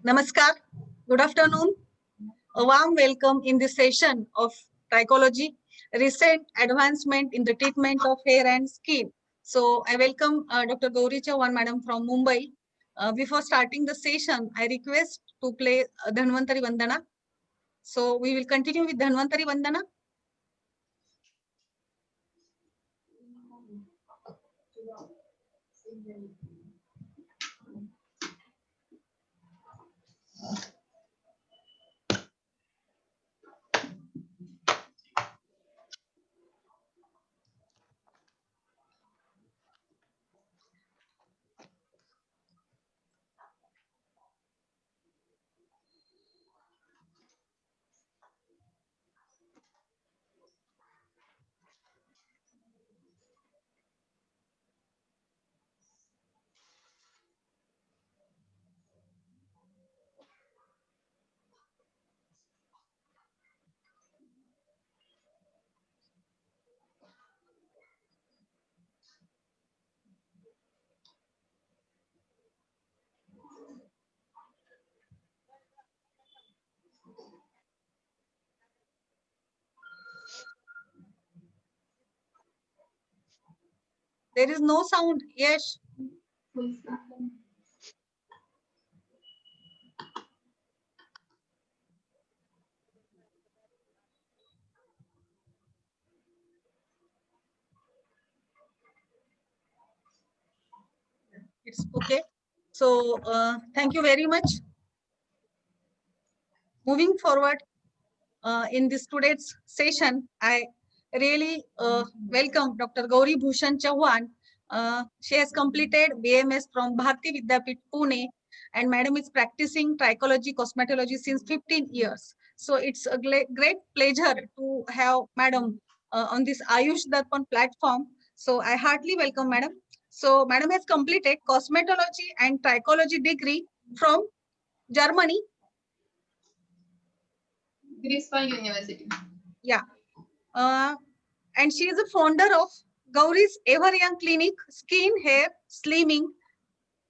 Namaskar. Good afternoon. A warm welcome in this session of trichology, recent advancement in the treatment of hair and skin. So I welcome Dr. Gauri Chauhan madam from Mumbai. Before starting the session, I request to play Dhanvantari Vandana. So we will continue with Dhanvantari Vandana. There is no sound. Yes. It's okay. So thank you very much. Moving forward in this today's session, I really welcome Dr. Gauri Bhushan Chauhan. She has completed BMS from Bharati Vidyapeeth, Pune, and madam is practicing trichology cosmetology since 15 years. So it's a great pleasure to have madam on this Ayush Darpan platform. So I heartily welcome madam. So madam has completed cosmetology and trichology degree from Germany. Greifswald University. Yeah. And she is the founder of Gauri's Ever Young Clinic, Skin, Hair, Slimming,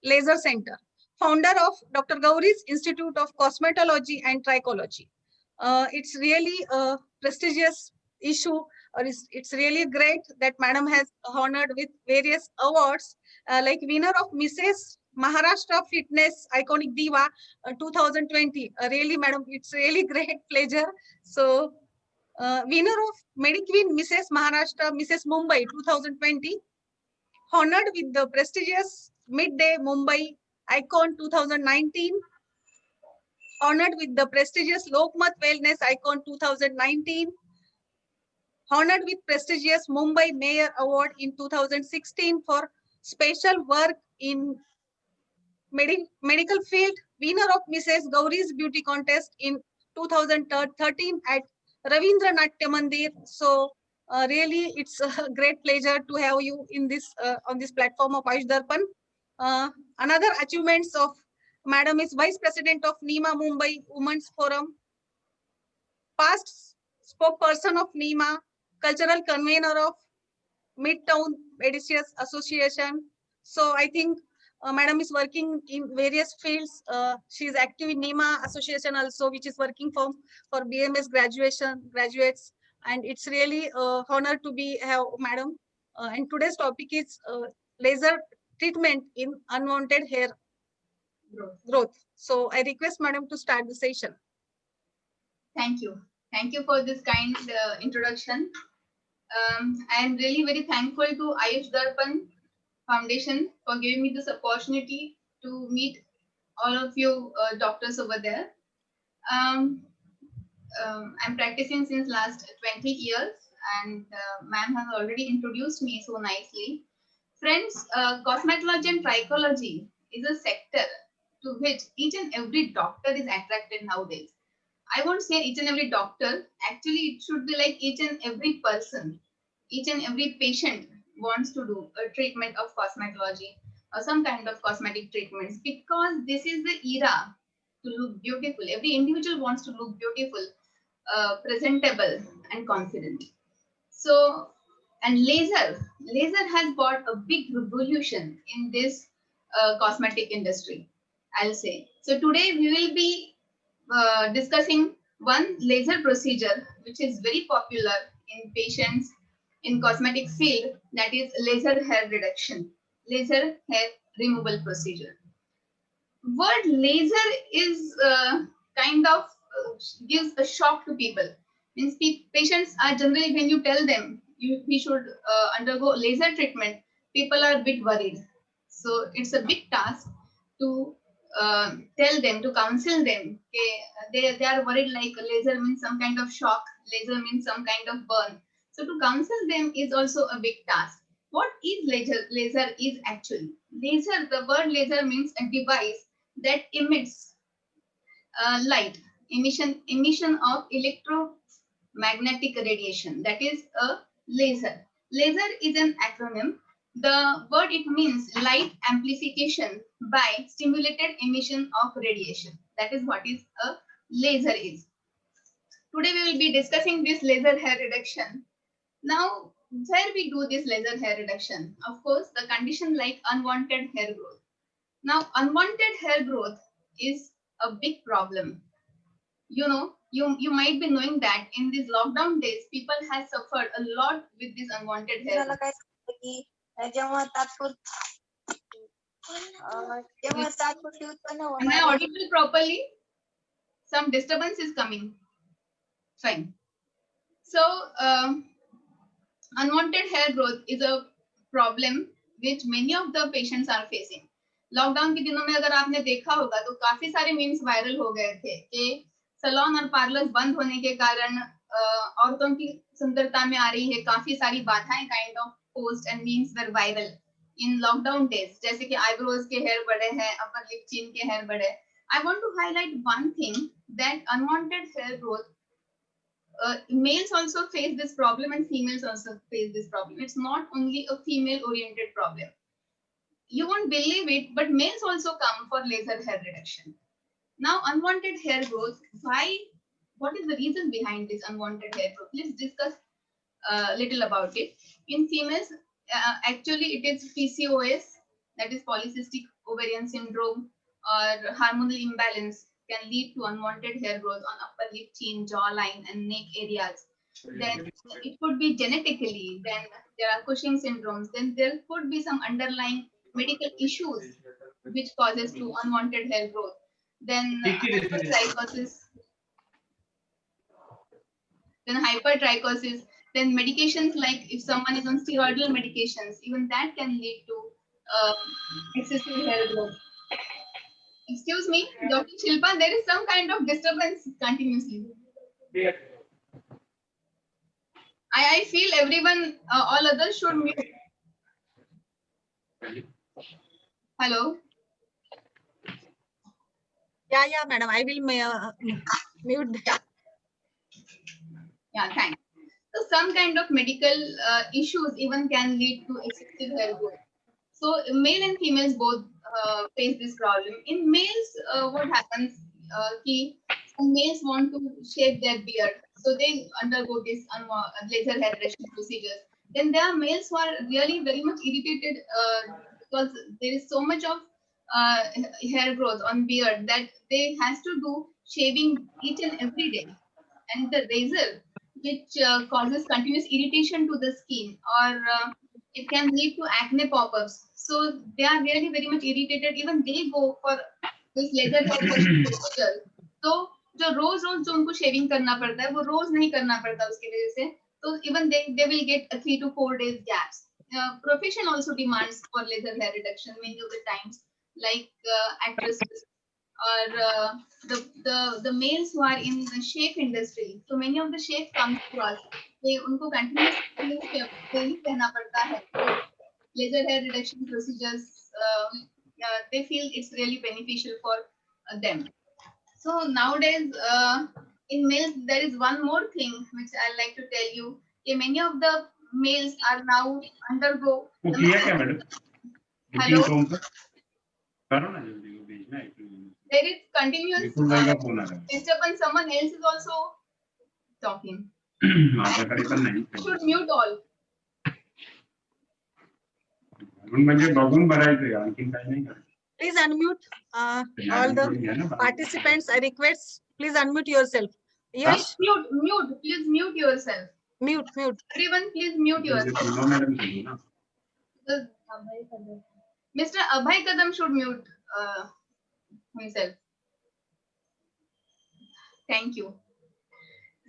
Laser Center. Founder of Dr. Gauri's Institute of Cosmetology and Trichology. It's really a prestigious issue, or it's really great that madam has honored with various awards, like winner of Mrs. Maharashtra Fitness Iconic Diva 2020. Really, madam, it's really great pleasure. So winner of Mediqueen Mrs. Maharashtra, Mrs. Mumbai 2020, honored with the prestigious Midday Mumbai Icon 2019, honored with the prestigious Lokmat Wellness Icon 2019, honored with prestigious Mumbai Mayor Award in 2016 for special work in medical field, winner of Mrs. Gauri's Beauty Contest in 2013 at Ravindra Natya Mandir. So really, it's a great pleasure to have you in this on this platform of Ayush Darpan. Another achievements of madam is Vice President of NEMA Mumbai Women's Forum, past spokesperson of NEMA, cultural convener of Midtown Medicius Association. So I think madam is working in various fields. She is active in NEMA Association also, which is working for BMS graduates. And it's really honor to be have madam. And today's topic is laser treatment in unwanted hair growth. So I request madam to start the session. Thank you. Thank you for this kind introduction. I am really very thankful to Ayush Darpan Foundation for giving me this opportunity to meet all of you doctors over there. I'm practicing since last 20 years, and ma'am has already introduced me so nicely. Friends, cosmetology and trichology is a sector to which each and every doctor is attracted nowadays. I won't say each and every doctor. Actually, it should be like each and every person, each and every patient wants to do a treatment of cosmetology or some kind of cosmetic treatments, because this is the era to look beautiful. Every individual wants to look beautiful, presentable, and confident. So, And laser has brought a big revolution in this cosmetic industry, I'll say. So today we will be discussing one laser procedure which is very popular in patients in cosmetic field, that is laser hair reduction, laser hair removal procedure. Word laser is kind of gives a shock to people. Means patients are generally, when you tell them we should undergo laser treatment, people are a bit worried. So it's a big task to tell them, to counsel them. Okay, they are worried like laser means some kind of shock, laser means some kind of burn. So to counsel them is also a big task. What is laser? Laser is actually laser. The word laser means a device that emits light, emission of electromagnetic radiation. That is a laser. Laser is an acronym. The word, it means light amplification by stimulated emission of radiation. That is what is a laser is. Today we will be discussing this laser hair reduction. Now, where we do this laser hair reduction? Of course, the condition like unwanted hair growth. Now, unwanted hair growth is a big problem. You know, you might be knowing that in these lockdown days, people have suffered a lot with this unwanted hair growth. Am I audible properly? Some disturbance is coming. Fine. So, unwanted hair growth is a problem which many of the patients are facing. Lockdown के दिनों में अगर आपने देखा होगा तो काफी सारे मीम्स वायरल हो गए थे कि सैलून और पार्लर बंद होने के कारण औरतों की सुंदरता में आ रही है काफी सारी बाधाएं. Kind of post and memes were viral in lockdown days, जैसे कि आईब्रोज के हेयर बढ़े हैं, अपर लिप चिन के हेयर बढ़े. I want to highlight one thing, that unwanted hair growth, males also face this problem and females also face this problem. It's not only a female oriented problem. You won't believe it, but males also come for laser hair reduction. Now, unwanted hair growth, why? What is the reason behind this unwanted hair growth? Let's discuss a little about it. In females, actually it is PCOS, that is polycystic ovarian syndrome, or hormonal imbalance can lead to unwanted hair growth on upper lip, chin, jawline, and neck areas. Then it could be genetically. Then there are Cushing syndromes. Then there could be some underlying medical issues which causes to unwanted hair growth. Then hypertrichosis. Then medications like if someone is on steroidal medications, even that can lead to excessive hair growth. Excuse me, Dr. Shilpa, there is some kind of disturbance continuously. I feel everyone, all others should mute. Hello? Yeah, madam. I will mute. Yeah, thanks. So some kind of medical issues even can lead to excessive hair growth. So male and females both face this problem. In males, what happens? Some males want to shave their beard, so they undergo this laser hair reduction procedures. Then there are males who are really very much irritated because there is so much of hair growth on beard that they has to do shaving each and every day, and the razor, which causes continuous irritation to the skin, or it can lead to acne pop-ups. So they are really very much irritated. Even they go for this laser hair procedure. So जो रोज जो उनको shaving करना पड़ता है वो रोज नहीं करना पड़ता उसकी वजह से. So even they will get a 3 to 4 days gaps. Profession also demands for laser hair reduction many of the times, like actresses or the males who are in the shape industry. So many of the shape comes to us. उनको continuously रहना पड़ता है. So laser hair reduction procedures, they feel it's really beneficial for them. So nowadays, in males, there is one more thing which I like to tell you. Many of the males are now undergo. Hello. There is continuous disturbance. Someone else is also talking. Should mute all. म्हणजे बघून भरायचं आणखीन काही नाही करायचं. Please unmute all the participants. I request, please unmute yourself. Yes, Please mute yourself. mute. Everyone, please mute yourself. Mr. Abhay Kadam should mute himself. Thank you.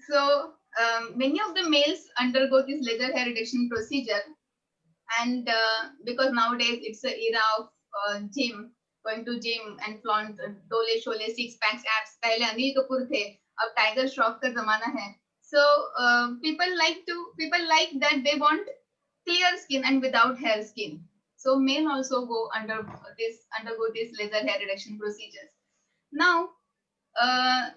So, many of the males undergo this laser hair reduction procedure, and because nowadays it's an era of gym, going to gym and flaunt dole shole, six packs, abs. पहले अनिल कपूर थे, अब tiger Shroff का जमाना है. So people like that they want clear skin and without hair skin. So men also undergo this laser hair reduction procedures. Now,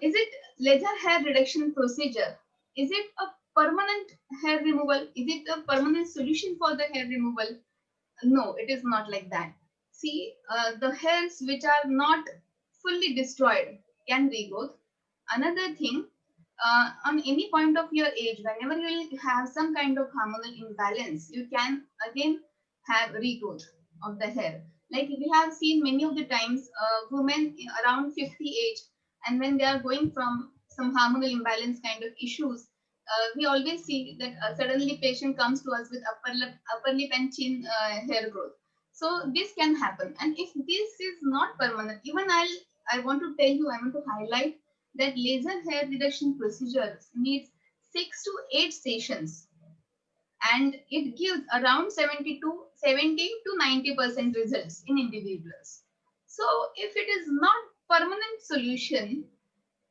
is it laser hair reduction procedure? Is it a permanent hair removal? Is it a permanent solution for the hair removal? No, it is not like that. See, the hairs which are not fully destroyed can regrowth. Another thing, on any point of your age, whenever you will have some kind of hormonal imbalance, you can again have regrowth of the hair. Like we have seen many of the times, women around 50 age, and when they are going from some hormonal imbalance kind of issues, we always see that suddenly patient comes to us with upper lip and chin hair growth. So this can happen, and if this is not permanent, even I want to highlight that laser hair reduction procedures needs 6 to 8 sessions, and it gives around 70 to 90% results in individuals. So if it is not permanent solution,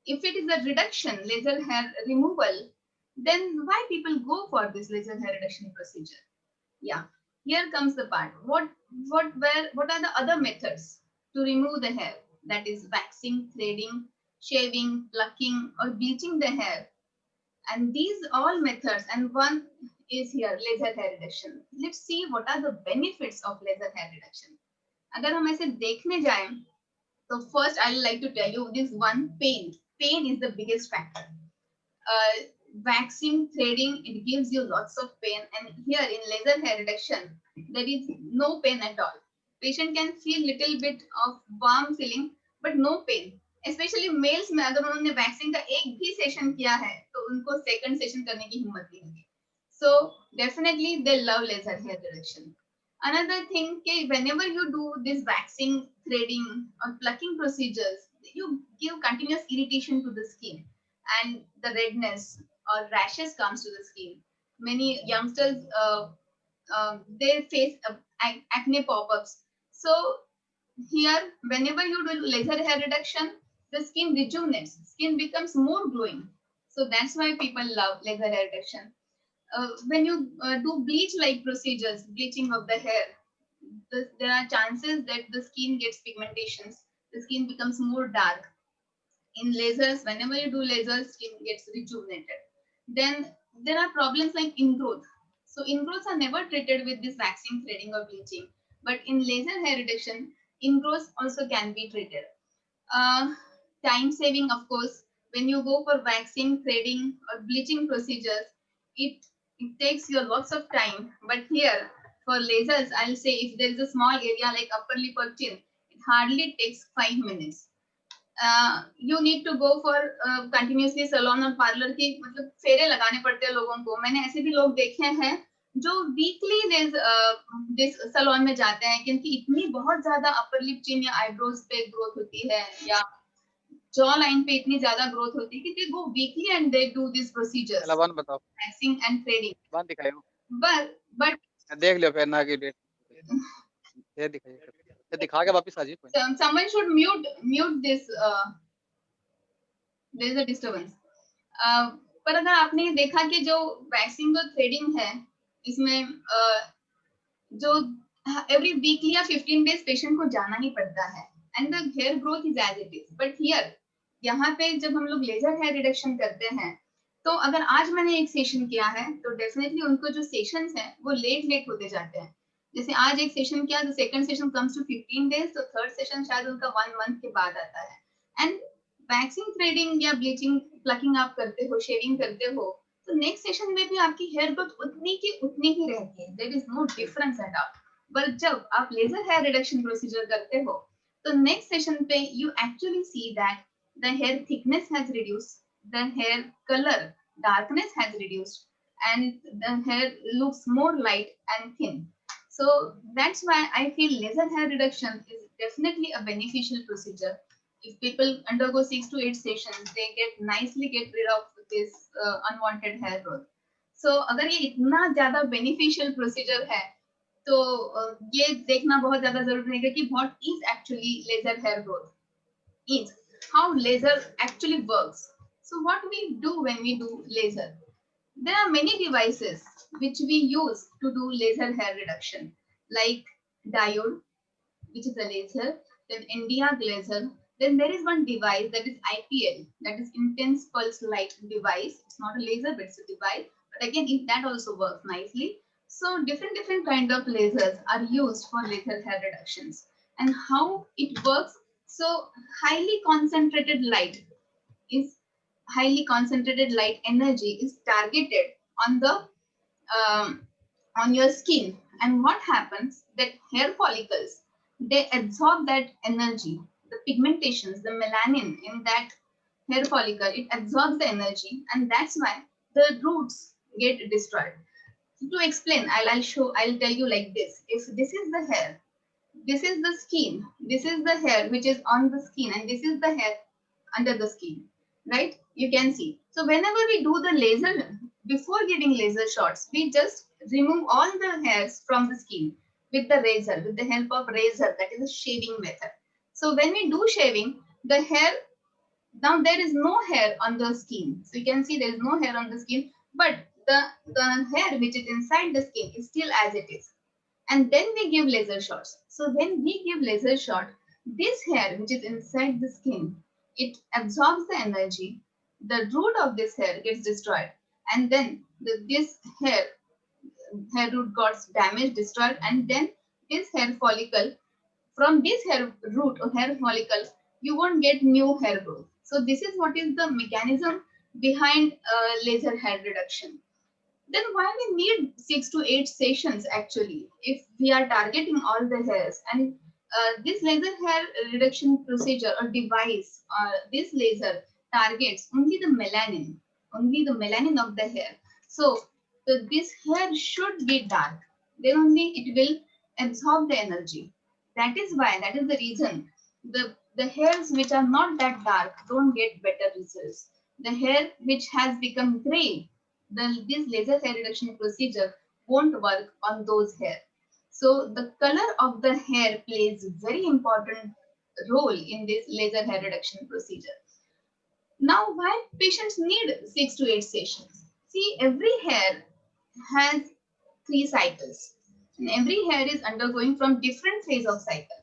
if it is a reduction, laser hair removal, then why people go for this laser hair reduction procedure? Yeah, here comes the part. What are the other methods to remove the hair? That is waxing, threading, shaving, plucking, or bleaching the hair. And these all methods, and one is here, laser hair reduction. Let's see what are the benefits of laser hair reduction. अगर हम ऐसे देखने जाएं, so first I would like to tell you this one, pain. Pain is the biggest factor. Waxing, threading, it gives you lots of pain, and here in laser hair reduction, there is no pain at all. Patient can feel little bit of warm feeling, but no pain. Especially males में अगर उन्होंने waxing का एक भी session किया है, तो उनको second session करने की हिम्मत नहीं होगी. So definitely they love laser hair reduction. Another thing, whenever you do this waxing, threading, or plucking procedures, you give continuous irritation to the skin, and the redness or rashes comes to the skin. Many youngsters they face acne pop-ups. So here, whenever you do laser hair reduction, the skin rejuvenates, skin becomes more glowing. So that's why people love laser hair reduction. When you do bleach-like procedures, bleaching of the hair, there are chances that the skin gets pigmentations, the skin becomes more dark. In lasers, whenever you do lasers, skin gets rejuvenated. Then there are problems like ingrowth. So ingrowths are never treated with this waxing, threading, or bleaching. But in laser hair reduction, ingrowths also can be treated. Time saving, of course. When you go for waxing, threading, or bleaching procedures, it takes you lots of time. But here, for lasers, I'll say if there is a small area like upper lip or chin, it hardly takes 5 minutes. You need to go for continuously salon और parlor की मतलब फेरे लगाने पड़ते हैं लोगों को. मैंने ऐसे भी लोग देखे हैं जो वीकली दिस सलोन में जाते हैं क्योंकि इतनी बहुत ज्यादा अपर लिप, चिन या आईब्रोज पे ग्रोथ होती है या जॉ लाइन पे इतनी ज्यादा ग्रोथ होती है कि they go weekly and they do this procedure. One बताओ, वैक्सिंग एंड थ्रेडिंग. वन दिखाओ, बट देख लो फिर ना की डेट ये दिखाइए, ये दिखा के वापस आ जाइए. someone should mute this. there is a disturbance. पर अगर आपने देखा कि जो वैक्सिंग और थ्रेडिंग है इसमें जो एवरी वीकली या 15 डेज पेशेंट को जाना ही पड़ता है and the hair growth is as it is. But here यहाँ पे जब हम लोग लेजर हेयर रिडक्शन करते हैं तो अगर आज मैंने एक सेशन किया है तो डेफिनेटली उनको जो सेशंस हैं वो लेट होते जाते हैं. जैसे आज एक सेशन किया तो second session comes to 15 days, तो थर्ड सेशन शायद उनका 1 मंथ के बाद आता है. एंड वैक्सिंग, थ्रेडिंग या ब्लीचिंग, प्लकिंग आप करते हो, शेविंग करते हो, तो नेक्स्ट सेशन में भी आपकी हेयर ग्रोथ उतनी ही रहती है. There is no difference at all. पर जब आप लेजर हेयर रिडक्शन प्रोसीजर करते हो तो नेक्स्ट सेशन पे you actually see that the hair thickness has reduced, the hair color darkness has reduced, and the hair looks more light and thin. So that's why I feel laser hair reduction is definitely a beneficial procedure. If people undergo 6 to 8 sessions, they get rid of this unwanted hair growth. So अगर ये इतना ज्यादा beneficial procedure है तो ये देखना बहुत ज्यादा जरूरी है कि what is actually laser hair growth, is how laser actually works. So what we do when we do laser, there are many devices which we use to do laser hair reduction, like diode, which is a laser, then Nd:ARC laser. Then there is one device that is IPL, that is intense pulse light device. It's not a laser, but it's a device. But again, that also works nicely. So different kind of lasers are used for laser hair reductions. And how it works? So highly concentrated light is energy is targeted on the um, on your skin, and what happens that hair follicles, they absorb that energy, the pigmentations, the melanin in that hair follicle, it absorbs the energy, and that's why the roots get destroyed. To explain, I'll tell you like this. If this is the hair, this is the skin, this is the hair which is on the skin, and this is the hair under the skin, right? You can see. So whenever we do the laser, before giving laser shots, we just remove all the hairs from the skin with the razor, with the help of razor, that is a shaving method. So when we do shaving, the hair, now there is no hair on the skin. So you can see there is no hair on the skin, but the hair which is inside the skin is still as it is. And then we give laser shots. So when we give laser shot, this hair which is inside the skin, it absorbs the energy. The root of this hair gets destroyed, and then this hair root got damaged, destroyed, and then this hair follicle, from this hair root or hair follicle, you won't get new hair growth. So this is what is the mechanism behind laser hair reduction. Then why we need 6 to 8 sessions actually if we are targeting all the hairs? And this laser hair reduction procedure or device, this laser targets only the melanin of the hair. So this hair should be dark, then only it will absorb the energy. That is why, that is the reason the hairs which are not that dark don't get better results. The hair which has become gray, this laser hair reduction procedure won't work on those hair. So the color of the hair plays very important role in this laser hair reduction procedure. Now, why patients need 6 to 8 sessions? See, every hair has 3 cycles, and every hair is undergoing from different phase of cycle.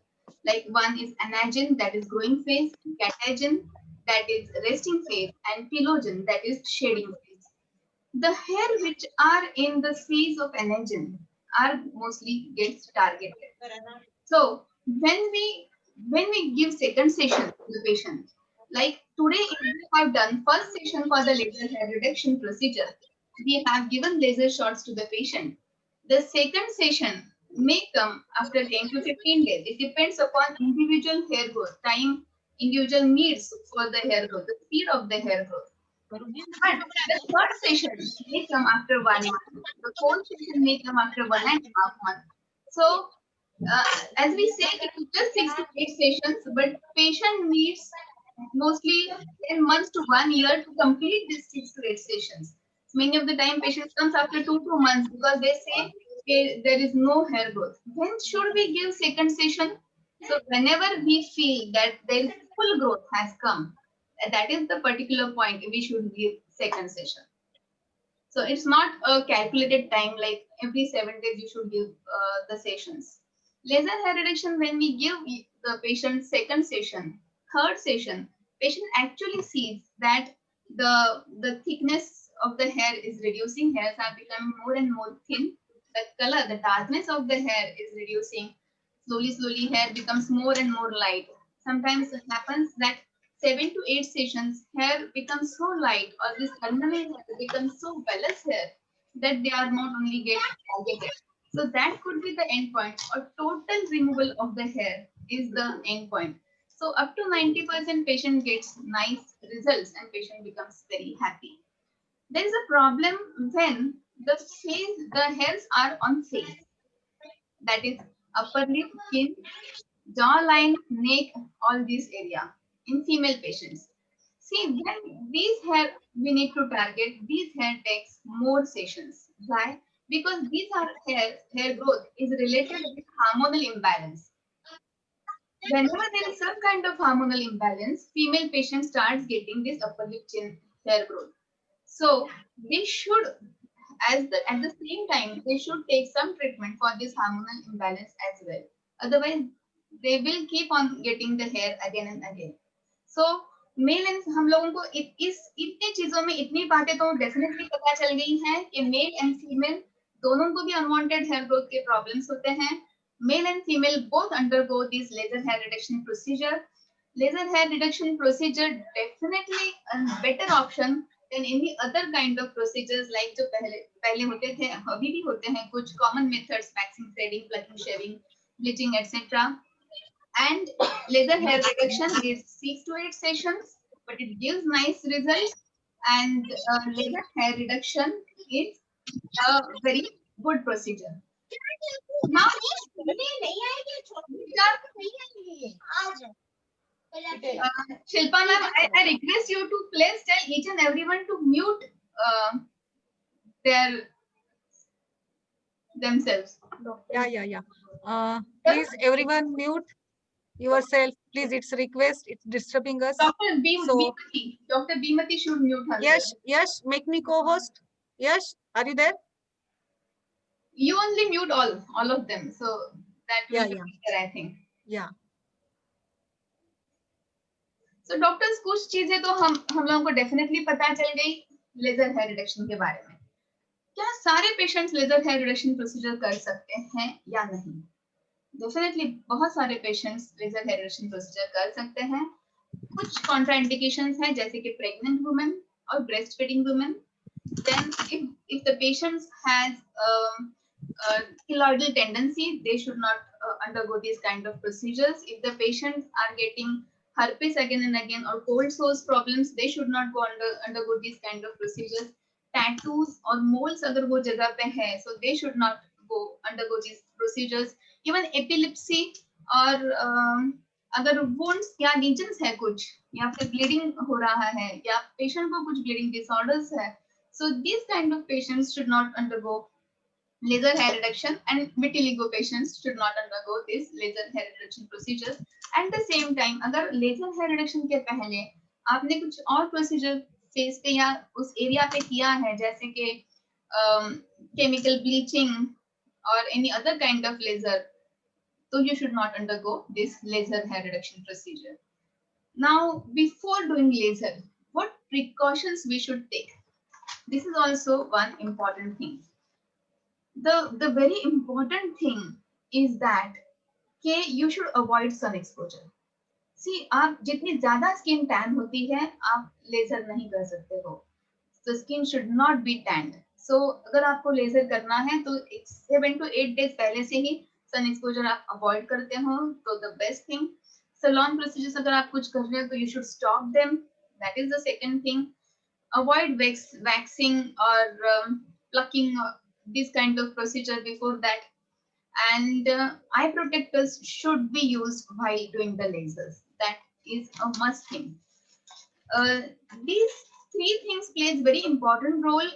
Like one is anagen, that is growing phase, catagen, that is resting phase, and telogen, that is shading phase. The hair which are in the phase of anagen are mostly gets targeted. So when we give second session to the patient, like today if we have done first session for the laser hair reduction procedure, we have given laser shots to the patient. The second session may come after 10 to 15 days. It depends upon individual hair growth, time individual needs for the hair growth, the speed of the hair growth. But the third session may come after 1 month. The fourth session may come after 1.5 months. So, as we say, it is just 6 to 8 sessions, but patient needs mostly 10 months to 1 year to complete these 6 to 8 sessions. Many of the time, patients comes after 2 months because they say okay, there is no hair growth. When should we give second session? So, whenever we feel that there is full growth has come, that is the particular point we should give second session. So it's not a calculated time like every 7 days you should give the sessions. Laser hair reduction, when we give the patient second session, third session, patient actually sees that the thickness of the hair is reducing, hairs are becoming more and more thin, the color, the darkness of the hair is reducing, slowly hair becomes more and more light. Sometimes it happens that 7 to 8 sessions, hair becomes so light or this ornament hair becomes so vellus hair that they are not only get targeted. So that could be the end point, or total removal of the hair is the end point. So up to 90% patient gets nice results and patient becomes very happy. There is a problem when the hairs are on face. That is upper lip, chin, jawline, neck, all these area in female patients. See, when these hair we need to target, these hair takes more sessions. Why? Because these are hair growth is related with hormonal imbalance. Whenever there is some kind of hormonal imbalance, female patient starts getting this upper lip chin hair growth. So they should, at the same time, they should take some treatment for this hormonal imbalance as well. Otherwise, they will keep on getting the hair again and again. So male and हम लोगों को इस इतनी चीजों में इतनी बातें तो डेफिनेटली पता चल गई हैं कि मेल एंड फीमेल दोनों को भी अनवांटेड हेयर ग्रोथ के प्रॉब्लम्स होते हैं. Male and female both undergo this laser hair reduction procedure. Laser hair reduction procedure definitely a better option than any other kind of procedures like जो पहले होते थे, अभी भी होते हैं कुछ common methods, waxing, threading, plucking, shaving, bleaching, etc. And laser hair reduction is 6 to 8 sessions, but it gives nice results. And laser hair reduction is a very good procedure. Now, Shilpa ma'am, I request you to please tell each and everyone to mute themselves. Yeah. Please, everyone mute yourself. Please, it's request. It's disturbing us. Dr. So- Bhimati, Dr. Bhimati should mute herself. Yes, make me co-host. Yes, are you there? You only mute all of them, so that will Yeah, be yeah. better, I think. Yeah. So doctors कुछ चीजें तो हम लोगों को definitely पता चल गई laser hair reduction के बारे में. क्या सारे patients laser hair reduction procedure कर सकते हैं या नहीं? डेफिनेटली बहुत सारे patients laser hair reduction procedure कर सकते हैं. कुछ कॉन्ट्राइंडिकेशंस हैं जैसे कि प्रेग्नेंट वुमेन और breast feeding women. Then if the patient has keloidal tendency, they should not undergo these kind of procedures. If the patients are getting herpes again and again or cold sores problems, they should not go undergo these kind of procedures. Tattoos or moles अगर वो जगह पे है, so they should not go undergo these procedures. Even epilepsy और अगर wounds या lesions है कुछ या फिर bleeding हो रहा है या patient को कुछ bleeding disorders है, so these kind of patients should not undergo laser hair reduction, and vitiligo patients should not undergo this laser hair reduction procedures. At the same time, अगर laser hair reduction के पहले आपने कुछ और procedure face पे या उस area पे किया है जैसे कि chemical bleaching or any other kind of laser, so you should not undergo this laser hair reduction procedure. Now, before doing laser, what precautions we should take? This is also one important thing. The very important thing is that you should avoid sun exposure. See, आप जितनी ज्यादा skin tan होती है आप laser नहीं कर सकते हो. So skin should not be tanned. So अगर आपको लेजर करना है तो 7 to 8 days पहले से ही सन एक्सपोजर आप अवॉइड करते हो तो the best thing. Salon procedures अगर आप कुछ कर रहे हो तो you should stop them. That is the second thing. Avoid waxing or plucking this kind of procedure before that. And eye protectors should be used while doing the lasers. That is a must thing. These three things plays very important role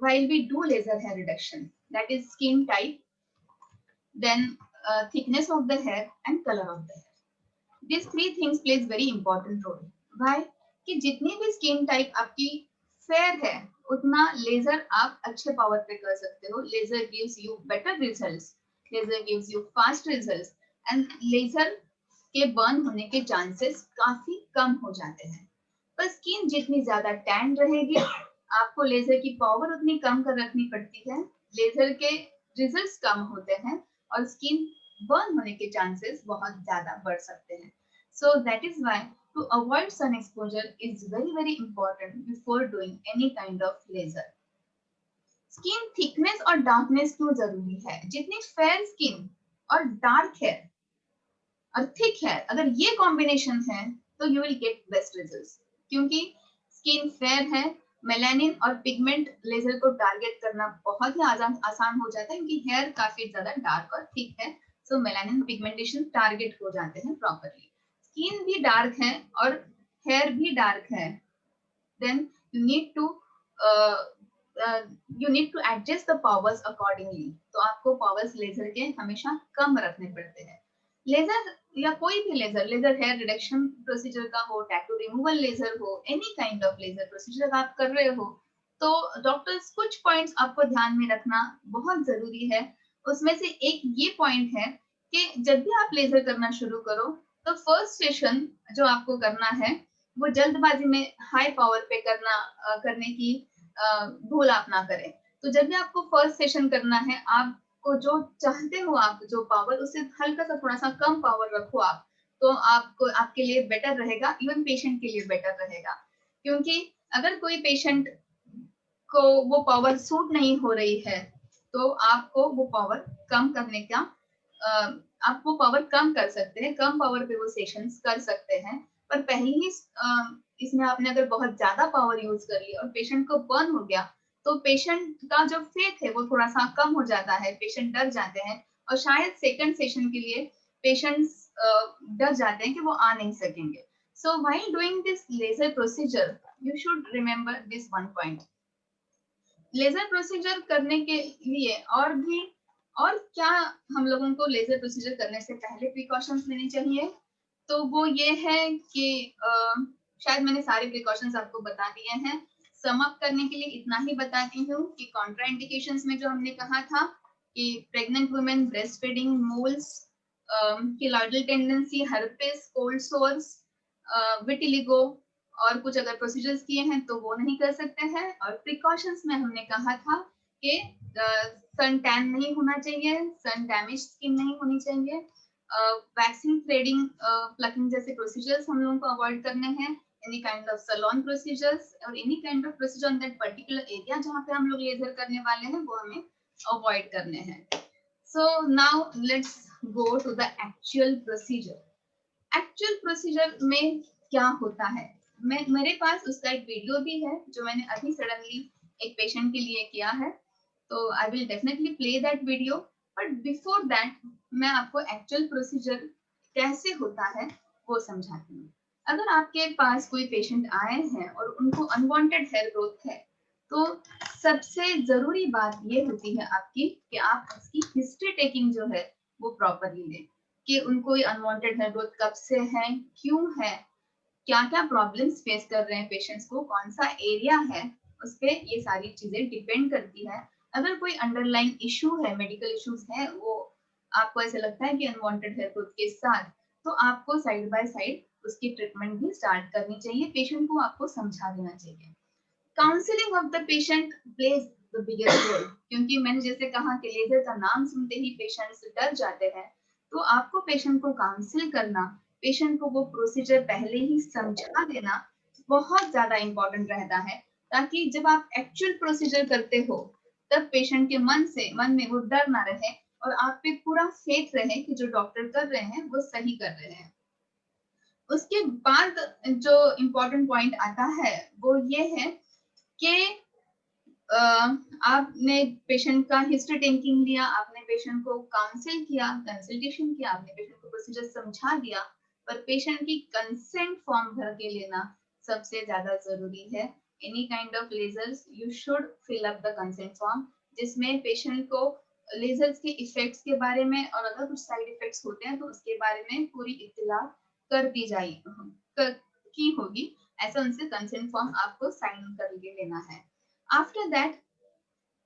while we do laser hair reduction. That is skin type, then thickness of the hair and color of the hair. These three things plays very important role. Why? कि जितनी भी skin type आपकी fair है उतना laser आप अच्छे power पे कर सकते हो. Laser gives you better results. Laser gives you fast results. And laser के बर्न होने के चांसेस काफी कम हो जाते हैं. पर स्किन जितनी ज्यादा टैन रहेगी आपको लेजर की पावर उतनी कम कर रखनी पड़ती है. लेजर के रिजल्ट्स कम होते हैं और स्किन बर्न होने के चांसेस बहुत ज्यादा बढ़ सकते हैं. So that is why to avoid sun exposure is very important before doing any kind of laser. Skin thickness और डार्कनेस क्यों जरूरी है? जितनी फेयर स्किन और डार्क हेयर और थिक हेयर, अगर ये कॉम्बिनेशन है तो you will get best results. क्योंकि स्किन फेयर है, मेलानिन और पिगमेंट लेजर को टारगेट करना बहुत ही आसान हो जाता है, क्योंकि हेयर काफी ज्यादा डार्क और थिक है, सो मेलानिन पिगमेंटेशन टारगेट हो जाते हैं प्रॉपरली। स्किन भी डार्क है और हेयर भी डार्क है, then you need to adjust the powers accordingly. तो आपको पावर्स लेजर के हमेशा कम रखने पड़ते हैं। लेजर या कोई भी लेजर हेयर रिडक्शन प्रोसीजर का हो, टैटू रिमूवल लेजर हो, any kind of laser procedure आप कर रहे हो, तो डॉक्टर्स कुछ पॉइंट्स आपको ध्यान में रखना बहुत जरूरी है। उसमें से एक ये पॉइंट है कि जब भी आप लेजर करना शुरू करो तो फर्स्ट सेशन जो आपको करना है वो जल्दबाजी में हाई पावर पे करने की भूल आप ना करें। तो जब भी आपको फर्स्ट सेशन करना है, आपको जो चाहते हो आप जो पावर, उससे हल्का सा थोड़ा सा कम पावर रखो आप, तो आपको आपके लिए बेटर रहेगा, इवन पेशेंट के लिए बेटर रहेगा। क्योंकि अगर कोई पेशेंट को वो पावर सूट नहीं हो रही है तो आपको वो पावर कम करने का आप वो पावर कम कर सकते हैं, कम पावर पे वो सेशंस कर सकते हैं। पर पहले ही इसमें आपने अगर बहुत ज्यादा पावर यूज कर लिया और पेशेंट को बर्न हो गया, तो पेशेंट का जो फेथ है वो थोड़ा सा कम हो जाता है, पेशेंट डर जाते हैं और शायद सेकंड सेशन के लिए पेशेंट्स डर जाते हैं कि वो आ नहीं सकेंगे। So while doing this laser procedure you should remember this one point. Laser procedure करने के लिए और क्या हम लोगों को लेजर प्रोसीजर करने से पहले प्रिकॉशंस लेनी चाहिए, तो वो ये है कि शायद मैंने सारे प्रिकॉशंस आपको बता दिए हैं। सम अप करने के लिए इतना ही बताती हूँ कि कॉन्ट्राइंडिकेशंस में जो हमने कहा था कि pregnant women, breast feeding, moles, keloidal tendency, herpes, cold sores, vitiligo और कुछ अगर प्रोसीजर्स किए हैं तो वो नहीं कर सकते हैं। और प्रिकॉशंस में हमने कहा था कि सन टैन नहीं होना चाहिए, सन डैमेज स्किन नहीं होनी चाहिए, वैक्सीन, थ्रेडिंग, प्लकिंग जैसे प्रोसीजर्स हम लोगों को अवॉइड करने हैं, any kind of salon procedures और any kind of procedure on that particular area जहाँ पे हम लोग लेजर करने वाले हैं वो हमें अवॉइड करने हैं। So now let's go to the actual procedure. Actual procedure में क्या होता है, मेरे पास उसका एक वीडियो भी है जो मैंने अभी सडनली एक पेशेंट के लिए किया है, तो I will definitely play that video. But before that मैं आपको एक्चुअल प्रोसीजर कैसे होता है वो समझाती हूँ। अगर आपके पास कोई पेशेंट आए हैं और उनको अनवांटेड हेयर ग्रोथ है, तो सबसे जरूरी बात ये होती है आपकी कि आप उसकी हिस्ट्री टेकिंग जो है वो प्रॉपरली लें कि उनको ये अनवांटेड हेयर ग्रोथ कब से है, क्यों है, क्या क्या प्रॉब्लम्स फेस कर रहे हैं पेशेंट्स को, कौन सा एरिया है, उस पे ये सारी चीजें डिपेंड करती है। अगर कोई अंडरलाइन इशू है, मेडिकल इश्यूज है, वो आपको ऐसा लगता है कि अनवांटेड हेयर ग्रोथ के साथ, तो आपको साइड बाय साइड उसकी ट्रीटमेंट भी स्टार्ट करनी चाहिए, पेशेंट को आपको समझा देना चाहिए। Counselling of the patient plays the biggest role, क्योंकि मैंने जैसे कहा कि लेजर का नाम सुनते ही पेशेंट्स डर जाते हैं, तो आपको पेशेंट को काउंसिल करना, पेशेंट को वो प्रोसीजर पहले ही समझा देना बहुत ज्यादा इंपॉर्टेंट रहता है, ताकि जब आप एक्चुअल प्रोसीजर करते हो तब पेशेंट के मन में वो डर ना रहे और आप पे पूरा फेथ रहे कि जो डॉक्टर कर रहे हैं वो सही कर रहे हैं। उसके बाद जो इम्पोर्टेंट पॉइंट आता है वो ये है कि आपने पेशेंट का हिस्ट्री टेकिंग लिया, आपने पेशेंट को काउंसिल किया, कंसल्टेशन किया, आपने पेशेंट को प्रोसीजर समझा दिया, पर पेशेंट की कंसेंट फॉर्म भर के लेना सबसे ज्यादा जरूरी है। Any kind of lasers you should fill up the consent form, जिसमें पेशेंट को लेजर्स के इफेक्ट्स के बारे में और अगर कुछ साइड इफेक्ट्स होते हैं तो उसके बारे में पूरी इत्तला कर दी की होगी। ऐसा उनसे कंसेंट फॉर्म आपको साइन करके लेना है। आफ्टर दैट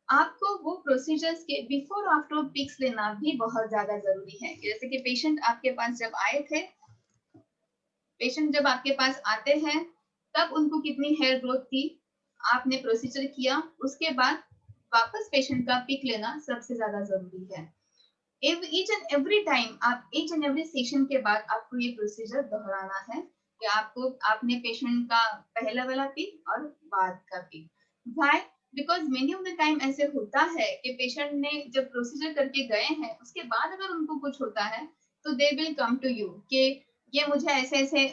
आपको वो प्रोसीजर्स के बिफोर आफ्टर पिक्स लेना भी बहुत ज्यादा जरूरी है। जैसे कि पेशेंट आपके पास जब आए थे, पेशेंट जब आपके पास आते हैं तब उनको कितनी हेयर ग्रोथ थी, आपने प्रोसीजर किया, उसके बाद वापस पेशेंट का पिक लेना सबसे ज्यादा जरूरी है। ईच एंड एवरी टाइम आप ईच एंड एवरी सेशन के बाद आपको ये प्रोसीजर दोहराना है कि आपने पेशेंट का पहला वाला पिक और बाद का pic. Why? Because many of the time ऐसे होता है कि पेशेंट ने जब प्रोसीजर करके गए हैं उसके बाद अगर उनको कुछ होता है तो they will come to you कि ये मुझे ऐसे ऐसे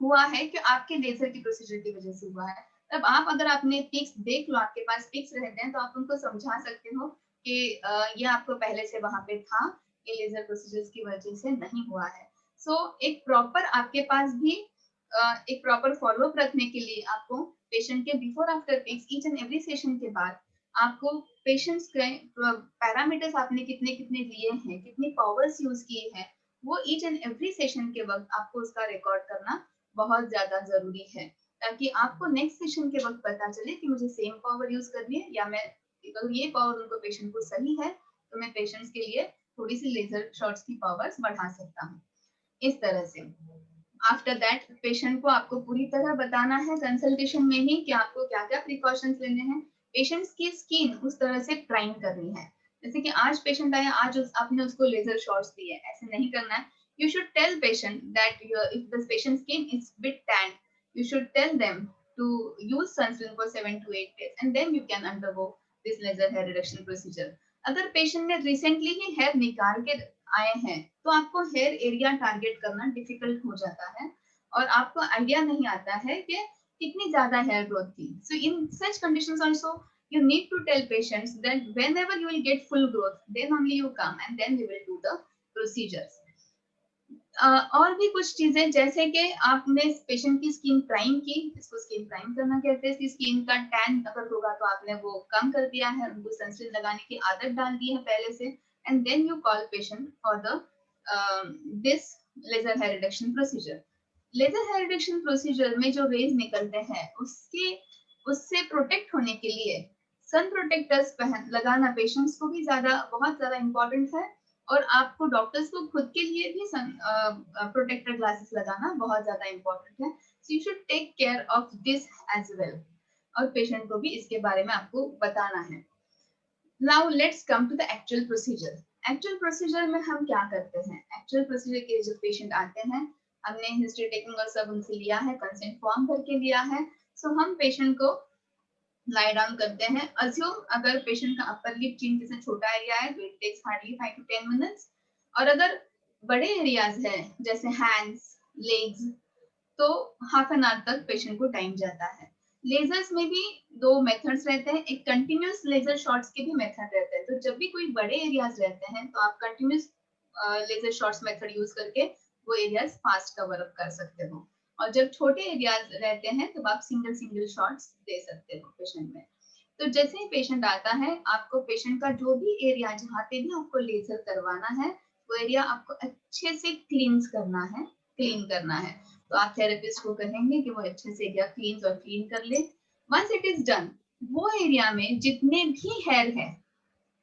हुआ है कि आपके लेजर की प्रोसीजर की वजह से हुआ है। तब आप अगर आपने पिक्स देख लो, आपके पास पिक्स रहते हैं, तो आप उनको समझा सकते हो कि ये आपको पहले से वहां पे था, ये लेजर प्रोसीजर्स की वजह से नहीं हुआ है। सो एक प्रॉपर आपके पास भी एक प्रॉपर फॉलोअप रखने के लिए आपको पेशेंट के before after pics each and every session के बाद आपको पेशेंट्स के पैरामीटर्स आपने कितने कितने लिए हैं, कितनी पावर्स यूज किए हैं, वो ईच एंड एवरी सेशन के वक्त आपको उसका रिकॉर्ड करना बहुत ज्यादा जरूरी है, ताकि आपको नेक्स्ट सेशन के वक्त पता चले कि मुझे सेम पावर यूज करनी है, या मैं अगर ये पावर उनको पेशेंट को सही है तो मैं पेशेंट्स के लिए थोड़ी सी लेजर शॉट्स की पावर्स बढ़ा सकता हूँ। इस तरह से आफ्टर दैट पेशेंट को आपको पूरी तरह बताना है कंसल्टेशन में ही कि आपको क्या क्या प्रिकॉशंस लेने हैं। पेशेंट्स की स्किन उस तरह से प्राइम करनी है, जैसे कि आज पेशेंट आया, आज आपने उसको लेजर शॉट्स दिए, ऐसे नहीं करना है। You should tell patient that if the patient skin is bit tan, you should tell them to use sunscreen for 7 to 8 days and then you can undergo this laser hair reduction procedure. अगर patient ने recently ही hair निकाल के आए हैं तो आपको hair area target करना difficult हो जाता है और आपको आइडिया नहीं आता है कि कितनी ज्यादा हेयर ग्रोथ थी। So in such conditions also you need to tell patients that whenever you will get full growth then only you come and then we will do the procedures. और भी कुछ चीजें, जैसे कि आपने पेशेंट की skin prime की, इसको स्किन प्राइम करना कहते हैं। स्किन का टैन अगर होगा तो आपने वो कम कर दिया है, उनको सनस्क्रीन लगाने की आदत डाल दी है पहले से, and then you call patient for the this laser hair reduction procedure. Laser hair reduction procedure में जो रेज निकलते हैं उससे प्रोटेक्ट होने के लिए सन प्रोटेक्टर्स लगाना पेशेंट्स को भी बहुत ज्यादा इंपॉर्टेंट है, और आपको डॉक्टर्स को खुद के लिए भी प्रोटेक्टर ग्लासेस लगाना बहुत ज्यादा इंपॉर्टेंट है। So you should take care of this as well, और पेशेंट को भी इसके बारे में आपको बताना है। Now let's come to the actual procedure. Actual procedure में हम क्या करते हैं? एक्चुअल प्रोसीजर के जब पेशेंट आते हैं, हमने हिस्ट्री टेकिंग और सब उनसे लिया है, कंसेंट फॉर्म भर के लिया है, सो हम पेशेंट को लाई डाउन करते हैं। अज्यूम अगर पेशेंट का अपर लिप चिन से छोटा एरिया है तो it takes hardly 5 to 10 minutes, और अगर बड़े एरियाज है जैसे हैंड्स, लेग्स, तो हाफ एन आवर तक पेशेंट को टाइम जाता है। लेजर्स में भी दो मेथड्स रहते हैं, एक कंटिन्यूअस लेजर शॉट्स के भी मेथड रहते हैं। तो जब भी कोई बड़े एरियाज रहते हैं तो आप continuous laser shots method use करके वो एरियाज फास्ट कवर अप कर सकते हो, और जब छोटे एरियाज रहते हैं तो आप सिंगल शॉट्स दे सकते हो पेशेंट में। तो जैसे ही पेशेंट आता है, आपको पेशेंट का जो भी एरिया जहाँ पे भी आपको लेजर करवाना है वो एरिया आपको अच्छे से क्लीन करना है। तो आप थेरेपिस्ट को कहेंगे कि वो अच्छे से एरिया क्लीन कर ले। वंस इट इज डन, वो एरिया में जितने भी हेयर है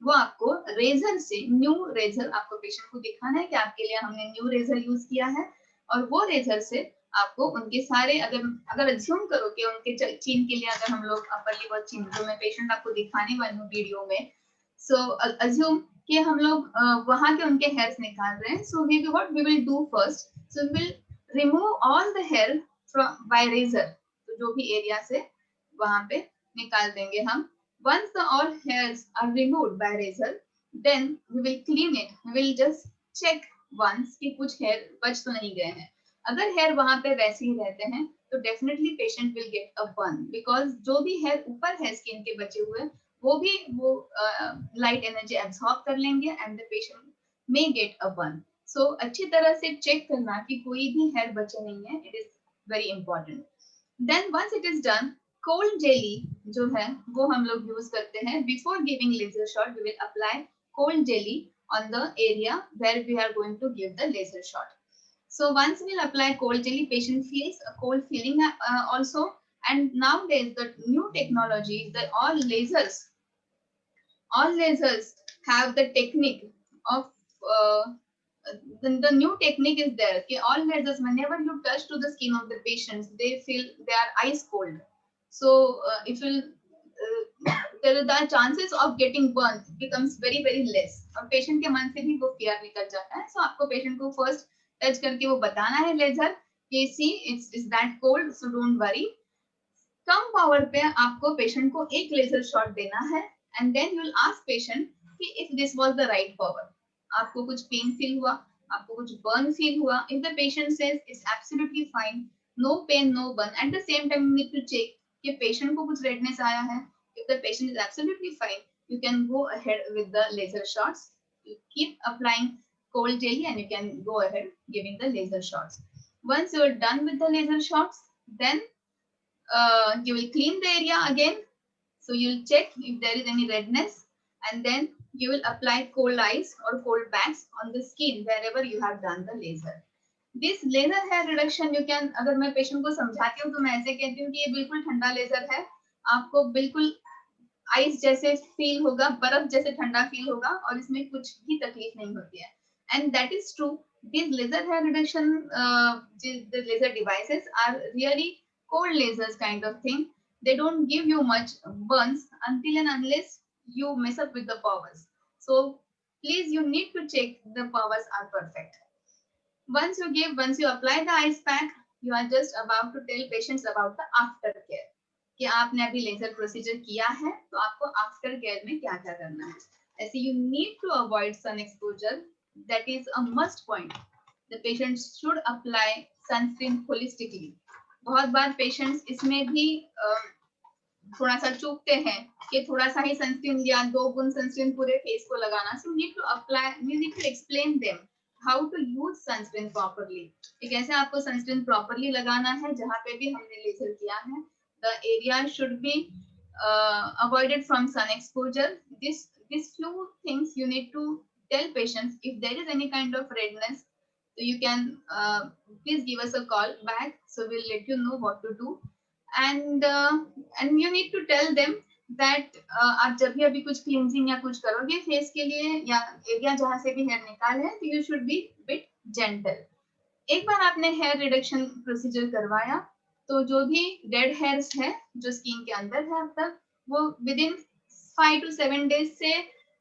वो आपको रेजर से, न्यू रेजर आपको पेशेंट को दिखाना है कि आपके लिए हमने न्यू रेजर यूज किया है, और वो रेजर से आपको उनके सारे, अगर अज्यूम करो कि उनके चीन के लिए अगर हम लोग अपर लिप और चिन, जो मैं पेशेंट आपको दिखाने वाली हूँ वीडियो में, सो अज्यूम कि हम लोग वहां के उनके हेयर्स निकाल रहे हैं। So we will do first, so we will remove all the hair from by razor. तो जो भी एरिया से वहां पे निकाल देंगे हम। Once the all hairs are removed by razor, then we will clean it. We will just check once कि कुछ hair बच तो नहीं गए हैं। अगर hair वहां पे वैसे ही रहते हैं तो definitely patient will get a burn, because जो भी hair ऊपर है skin के बचे हुए वो भी light energy absorb कर लेंगे and the patient may get a burn. So अच्छी तरह से check करना कि कोई भी hair बचे नहीं है, it is very important. Then once it is done, cold jelly जो है वो हम लोग यूज करते हैं। Before giving laser shot we will apply cold jelly on the area where we are going to give the laser shot. So once we'll apply cold jelly, patient feels a cold feeling also. And nowadays the new technology, that all lasers have the technique of the new technique is there. Okay, all lasers, whenever you touch to the skin of the patients, they feel they are ice cold. So it will the chances of getting burnt becomes very less, और patient के मन से भी वो fear निकल जाता है। सो आपको पेशेंट को फर्स्ट टच करके वो बताना है लेजर कि see it's that cold, so don't worry, कम पावर पे आपको पेशेंट को एक लेजर शॉट देना है and then you will ask patient कि if this was the right power, आपको कुछ पेन फील हुआ, आपको कुछ बर्न फील हुआ, if the patient says it's absolutely fine, no pain no burn, at the same time you need to check कि patient को कुछ रेडनेस आया है, if the patient is absolutely fine, you can go ahead with the laser shots. You keep applying cold jelly and you can go ahead giving the laser shots. Once you are done with the laser shots, then you will clean the area again. So you will check if there is any redness and then you will apply cold ice or cold packs on the skin wherever you have done the laser. This laser hair reduction you can, अगर मैं patient को समझाती हूँ तो मैं ऐसे कहती हूँ कि ये बिल्कुल ठंडा लेजर है, आपको बिल्कुल आइस जैसे फील होगा, बर्फ जैसे ठंडा फील होगा और इसमें कुछ भी तकलीफ नहीं होती है. And that is true. These laser hair reduction, the laser devices are really cold lasers kind of thing. They don't give you much burns until and unless you mess up with the powers. So please, you need to check the powers are perfect. Once you apply the ice pack, you are just about to tell patients about the aftercare. कि आपने अभी laser procedure किया है तो आपको after care में क्या क्या करना है. ऐसे you need to avoid sun exposure, that is a must point. The patient should apply sunscreen holistically. बहुत बार पेशेंट्स इसमें भी थोड़ा सा चूकते हैं कि थोड़ा सा ही सनस्क्रीन या 2 बूंद सनस्क्रीन पूरे फेस को लगाना. So need to apply, you need to explain them how to use sunscreen properly. कि कैसे आपको सनस्क्रीन प्रॉपरली लगाना है. जहाँ पे भी हमने लेजर किया है, the area should be avoided from sun exposure. These few things you need to tell patients. If there is any kind of redness, so you can please give us a call back, so we'll let you know what to do. And you need to tell them that आप जब भी अभी कुछ cleansing या कुछ करोगे face के लिए या एरिया जहाँ से भी हेयर निकाल है, तो you should be bit gentle. एक बार आपने हेयर रिडक्शन प्रोसीजर करवाया तो जो भी डेड हेयर्स है जो स्किन के अंदर है अब तक, वो विद इन 5 to 7 डेज से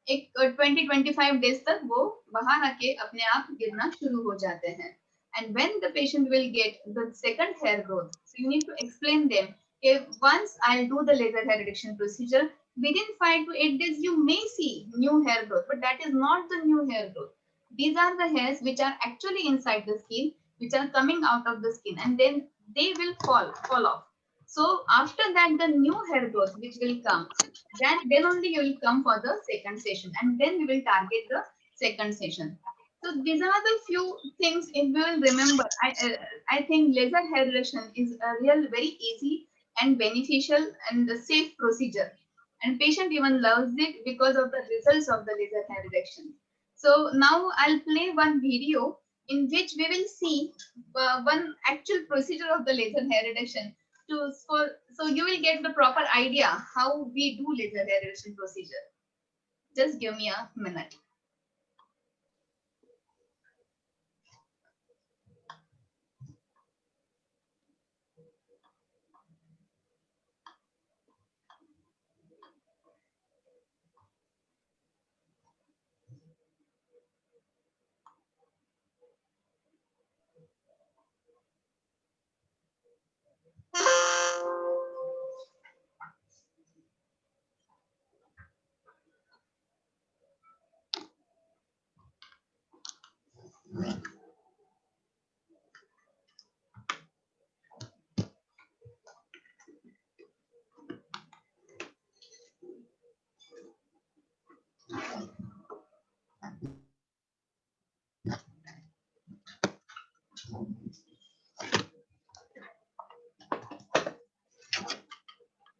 एक 20-25 डेज तक वो बाहर आके अपने आप गिरना शुरू हो जाते हैं. And when the patient will get the second hair growth, so you need to explain them कि once I'll do the laser hair reduction procedure, within 5 to 8 days you may see new hair growth, but that is not the new hair growth. These are the hairs which are actually inside the skin, which are coming out of the skin, and then they will fall off. So after that, the new hair growth which will come, then only you will come for the second session, and then we will target the second session. So these are the few things if you will remember. I think laser hair reduction is a real very easy and beneficial and a safe procedure, and patient even loves it because of the results of the laser hair reduction. So now I'll play one video in which we will see one actual procedure of the laser hair reduction so you will get the proper idea how we do laser hair reduction procedure. Just give me a minute.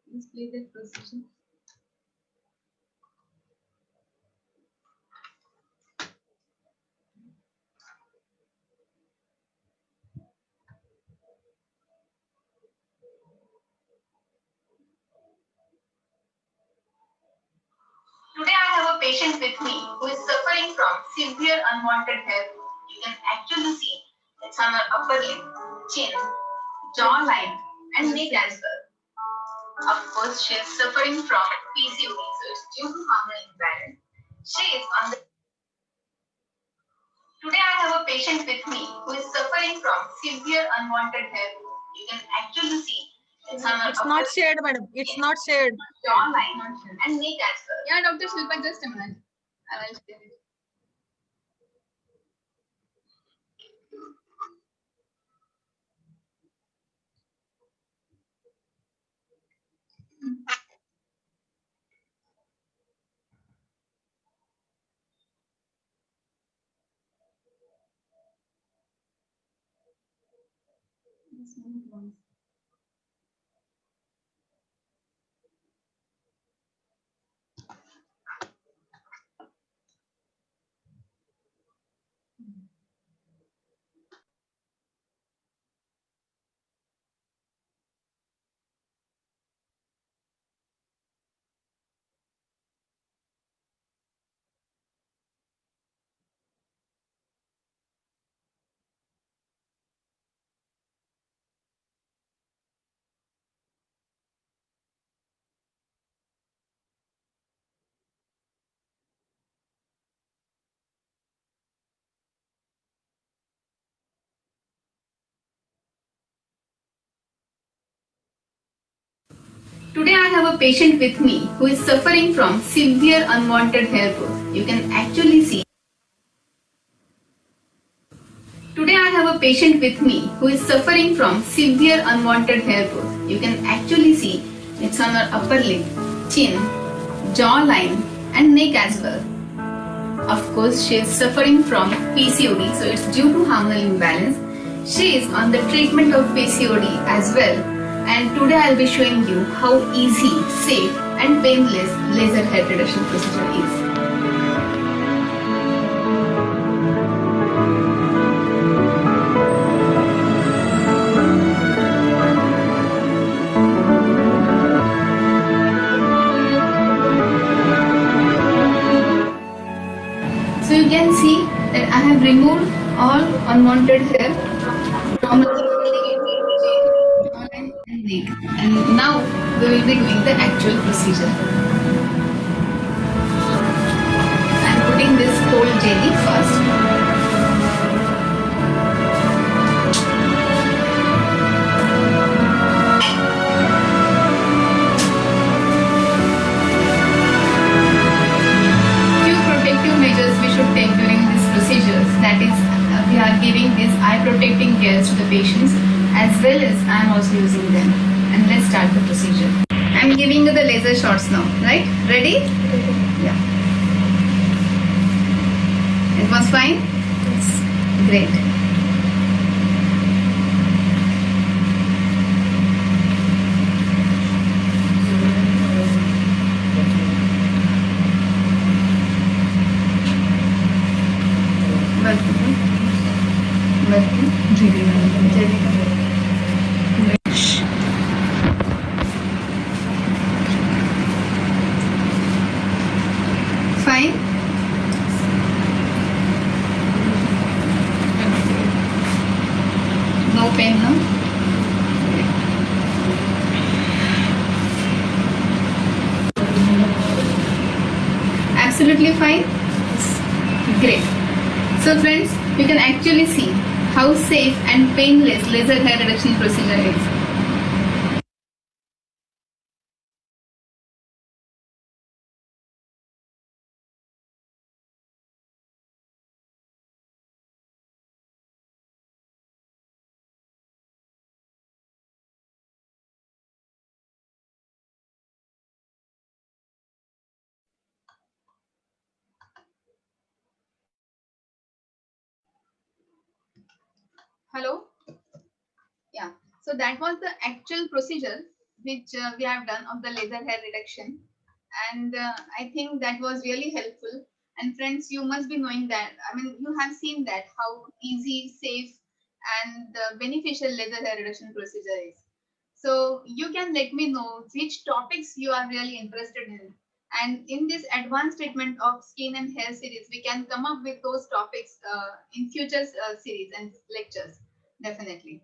Let's play the procedure. Today I have a patient with me who is suffering from severe unwanted hair growth. You can actually see it's on her upper lip, chin, jawline, and neck as well. Of course, she is suffering from PCOD, so it's due to hormone imbalance. She is on the. Today I have a patient with me who is suffering from severe unwanted hair growth. You can actually see It's on our It's not shared, madam. It's not shared. jawline and neck as well. Yeah, Dr. Shilpa, just a minute. I will share it. Today I have a patient with me who is suffering from severe unwanted hair growth. You can actually see. Today I have a patient with me who is suffering from severe unwanted hair growth. You can actually see it's on her upper lip, chin, jawline and neck as well. Of course, she is suffering from PCOD, so it's due to hormonal imbalance. She is on the treatment of PCOD as well. And today I'll be showing you how easy, safe and painless laser hair reduction procedure is. So you can see that I have removed all unwanted hair from the jawline and neck. And now we will be doing the actual procedure. I am putting this cold jelly first. Few protective measures we should take during this procedure. That is, we are giving these eye protecting gels to the patients as well as I am also using them. And let's start the procedure. I am giving you the laser shots now, right? Ready? Yeah. It was fine? Yes. Great. Fine. No pain, no? Absolutely fine? Great. So friends, you can actually see how safe and painless laser hair reduction procedure is. Hello? Yeah. So that was the actual procedure which we have done of the laser hair reduction. And I think that was really helpful. And friends, you must be knowing that. I mean, you have seen that how easy, safe, and beneficial laser hair reduction procedure is. So you can let me know which topics you are really interested in. And in this advanced treatment of skin and hair series, we can come up with those topics in future series and lectures, definitely.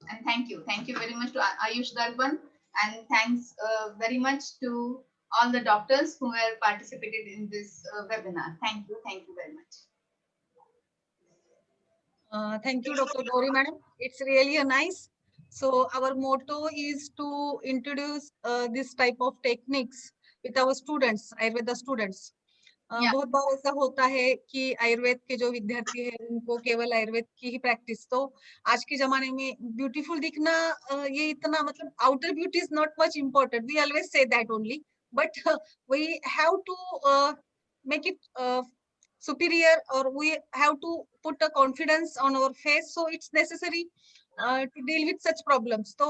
And thank you very much to Ayush Darban, and thanks very much to all the doctors who were participated in this webinar. Thank you very much. Thank you, Dr. Gauri, madam. It's really a nice So our motto is to introduce this type of techniques with our students, Ayurveda students. Yeah. बहुत बार ऐसा होता है कि आयुर्वेद के जो विद्यार्थी है उनको केवल आयुर्वेद की ही प्रैक्टिस, तो आज के जमाने में ब्यूटीफुल दिखना ये इतना मतलब outer beauty is not much important, we always say that only, but we have to make it superior, or we have to put a confidence on our face, so it's necessary to deal with such problems. तो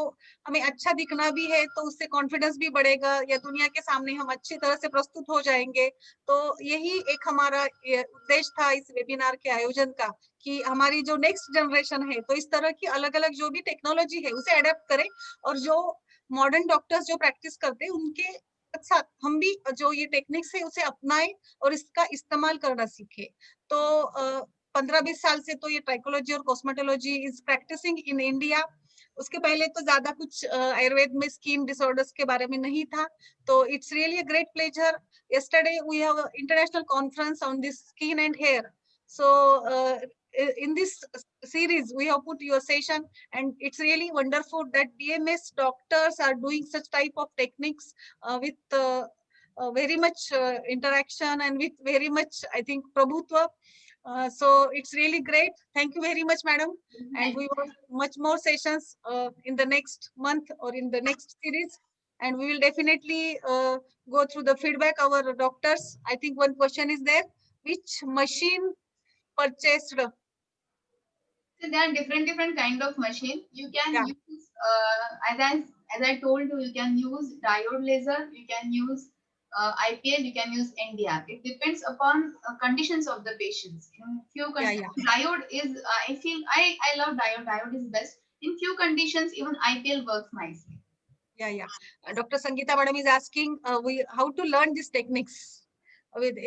हमें अच्छा दिखना भी है तो उससे confidence भी बढ़ेगा, या दुनिया के सामने हम अच्छी तरह से प्रस्तुत हो जाएंगे। तो यही एक हमारा उद्देश्य था इस वेबिनार के आयोजन का, कि हमारी जो नेक्स्ट जनरेशन है तो इस तरह की अलग अलग जो भी टेक्नोलॉजी है उसे अडेप्ट करें, और जो मॉडर्न डॉक्टर्स जो प्रैक्टिस करते हैं उनके साथ हम भी जो ये टेक्निक्स है उसे अपनाएं और इसका इस्तेमाल करना सीखे। तो 15-20 साल से तो ये ट्राइकोलॉजी और cosmetology is practising in India. उसके पहले तो ज्यादा कुछ आयुर्वेद में स्किन डिसऑर्डर्स के बारे में नहीं था। तो it's really a great pleasure, yesterday we have an international conference on this skin and hair, so in this series we have put your session, and it's really wonderful that BMS doctors are doing such type of techniques with very much interaction and with very much, I think, prabhutva. So it's really great. Thank you very much, madam. And we want much more sessions in the next month or in the next series. And we will definitely go through the feedback our doctors. I think one question is there. Which machine purchased? So there are different kind of machine. You can Yeah. use as I told you, you can use diode laser, you can use IPL, you can use NDR. It depends upon conditions of the patients. In few Yeah. diode is I feel I love diode. Diode is best. In few conditions, even IPL works nicely. Yeah. Dr. Sangeeta madam is asking how to learn these techniques.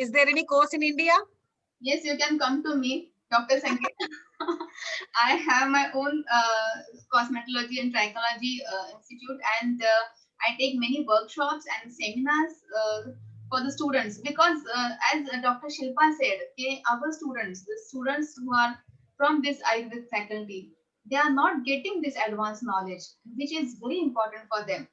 Is there any course in India? Yes, you can come to me, Dr. Sangeeta. I have my own cosmetology and trichology institute, and I take many workshops and seminars for the students, because as Dr. Shilpa said, our students, the students who are from this Ayurvedic faculty, they are not getting this advanced knowledge, which is very important for them.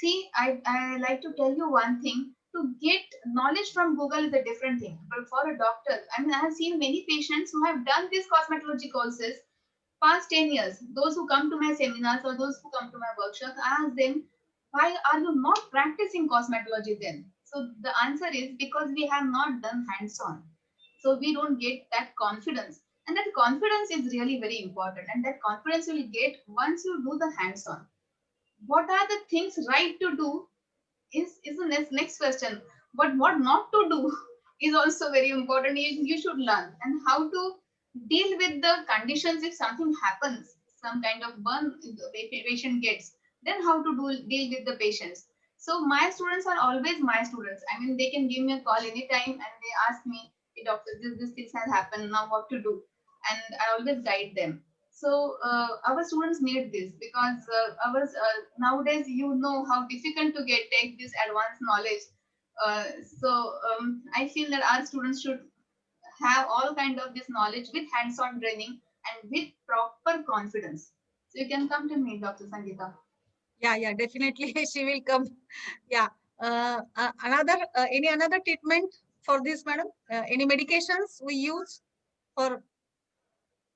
See, I like to tell you one thing. To get knowledge from Google is a different thing. But for a doctor, I mean, I have seen many patients who have done these cosmetology courses past 10 years. Those who come to my seminars or those who come to my workshops, I ask them, why are you not practicing cosmetology then? So the answer is because we have not done hands-on. So we don't get that confidence. And that confidence is really very important. And that confidence you will get once you do the hands-on. What are the things right to do is the next question. But what not to do is also very important. You should learn, and how to deal with the conditions if something happens, some kind of burn the patient gets, then how to deal with the patients. So my students are always my students. I mean, they can give me a call anytime and they ask me, hey, doctor, this thing has happened, now what to do? And I always guide them. So our students need this, because nowadays, you know how difficult to take this advanced knowledge. I feel that our students should have all kind of this knowledge with hands-on training and with proper confidence. So you can come to me, Dr. Sangeeta. Yeah, definitely she will come. Yeah. Any another treatment for this, madam? Any medications we use for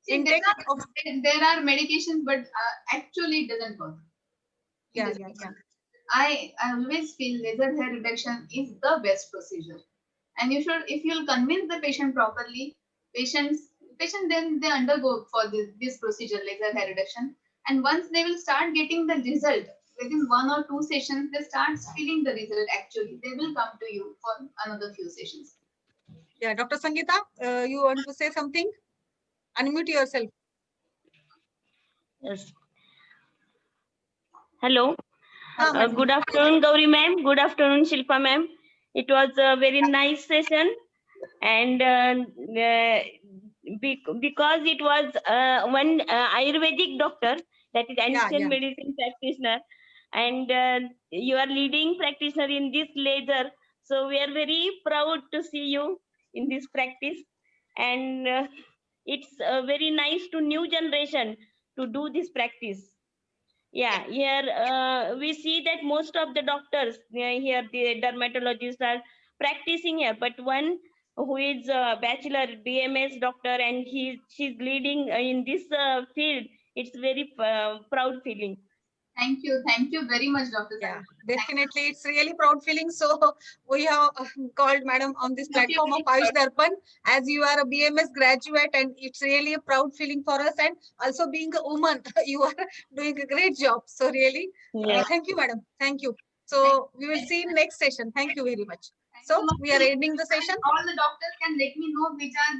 See, intake of? there are medications, but actually it doesn't work. Yeah. I always feel laser hair reduction is the best procedure. And you should, if you'll convince the patient properly, patient then they undergo for this procedure, laser hair reduction. And once they will start getting the result within 1 or 2 sessions, they start feeling the result. Actually, they will come to you for another few sessions. Yeah, Dr. Sangeeta, you want to say something? Unmute yourself. Yes. Hello. madam. Good afternoon, Gauri ma'am. Good afternoon, Shilpa ma'am. It was a very nice session, and because it was one Ayurvedic doctor, that is ancient Yeah. medicine practitioner, and you are leading practitioner in this laser. So we are very proud to see you in this practice, and it's very nice to new generation to do this practice. Yeah, here we see that most of the doctors here, the dermatologists are practicing here, but one who is a bachelor BMS doctor and she's leading in this field, it's very proud feeling. Thank you very much, Dr. Yeah, Sanjay. definitely. It's really proud feeling. So we have called madam on this Thank you platform of very Ayush Darpan, as you are a BMS graduate, and it's really a proud feeling for us. And also being a woman, you are doing a great job. So really, Yeah. thank you, madam. Thank you. So we will see in next session. Thank you very much. So we are ending the session. All the doctors can let me know which are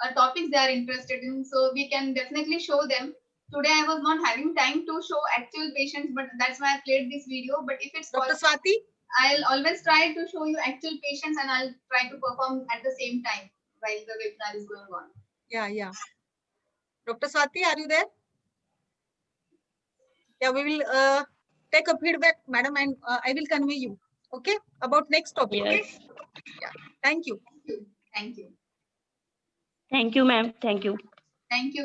the topics they are interested in, so we can definitely show them. Today I was not having time to show actual patients, but that's why I played this video. But if it's Dr. possible, Swati, I'll always try to show you actual patients, and I'll try to perform at the same time while the webinar is going on. yeah. Dr. Swati, are you there? Yeah, we will take a feedback, madam, and I will convey you. Okay, about next topic. Yes. Yeah. Thank you. Thank you. Thank you, ma'am. Thank you. Thank you.